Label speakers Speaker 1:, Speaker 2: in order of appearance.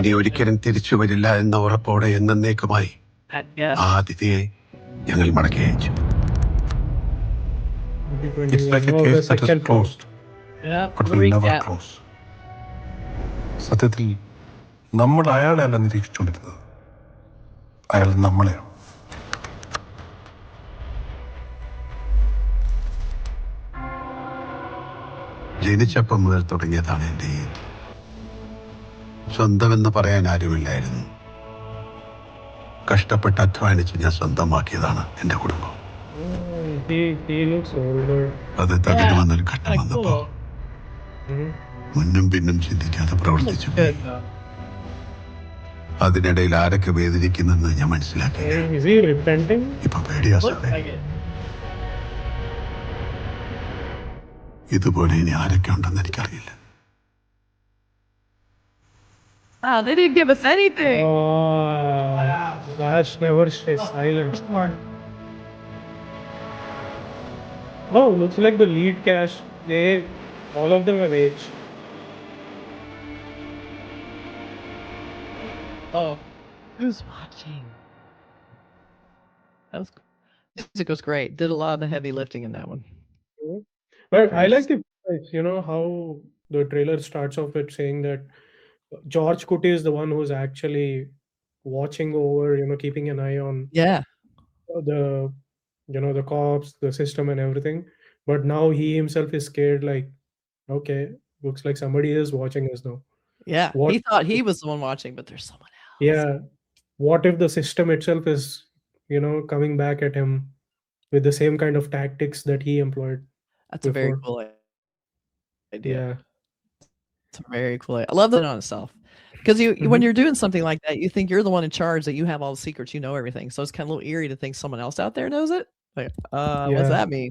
Speaker 1: ഇനി ഒരിക്കലും തിരിച്ചു വരില്ല എന്ന ഉറപ്പോടെ എന്നേക്കുമായി
Speaker 2: Yeah.
Speaker 1: ആ അതിഥിയെ ഞങ്ങൾ മടക്കി അയച്ചു. It's like a case that is closed,
Speaker 2: Yeah.
Speaker 1: but will never
Speaker 2: Recap.
Speaker 1: close. സത്യത്തിൽ നമ്മൾ അയാളെ അല്ല നിരീക്ഷിച്ചുകൊണ്ടിരുന്നത്, അയാൾ നമ്മളെയാണ്. ജനിച്ചപ്പം മുതൽ തുടങ്ങിയതാണ് എൻ്റെ ഈ സ്വന്തമെന്ന് പറയാൻ ആരുമില്ലായിരുന്നു. കഷ്ടപ്പെട്ട് അധ്വാനിച്ച് ഞാൻ സ്വന്തമാക്കിയതാണ് എൻ്റെ കുടുംബം.
Speaker 3: He looks older.
Speaker 1: അത് തകരുമെന്നൊരു ഘട്ടം
Speaker 2: Like,
Speaker 1: വന്നപ്പോ
Speaker 2: cool.
Speaker 1: മുന്നും പിന്നും ചിന്തിക്കാതെ പ്രവർത്തിച്ചു.
Speaker 2: Good though.
Speaker 1: അതിനിടയിൽ ആരൊക്കെ വേദനിക്കുന്നെന്ന് ഞാൻ മനസ്സിലാക്കി.
Speaker 3: Is he repenting?
Speaker 1: ഇപ്പൊ പേടിയാ
Speaker 2: Looks
Speaker 1: സാറേ.
Speaker 2: like it.
Speaker 1: ഇതുപോലെ ഇനി ആരൊക്കെ ഉണ്ടെന്ന് എനിക്കറിയില്ല.
Speaker 2: Wow, they didn't give us anything.
Speaker 3: Oh, Raj never stays silent. Oh, looks like the lead cast. All of them have aged.
Speaker 2: Oh, who's watching? That was music was great. Did a lot of the heavy lifting in that one.
Speaker 3: But I like the, how the trailer starts off with saying that George Kuti is the one who's actually watching over, keeping an eye on
Speaker 2: Yeah.
Speaker 3: the, the cops, the system and everything. But now he himself is scared, like, okay, looks like somebody is watching us now.
Speaker 2: Yeah.
Speaker 3: What-
Speaker 2: He thought he was the one watching, but there's someone else.
Speaker 3: Yeah. What if the system itself is, coming back at him with the same kind of tactics that he employed?
Speaker 2: That's a very
Speaker 3: Before.
Speaker 2: cool idea.
Speaker 3: Yeah.
Speaker 2: It's a very cool idea. I love that on itself. Because when you're doing something like that, you think you're the one in charge, that you have all the secrets, you know everything. So it's kind of a little eerie to think someone else out there knows it. Like, what does
Speaker 3: Yeah.
Speaker 2: that mean?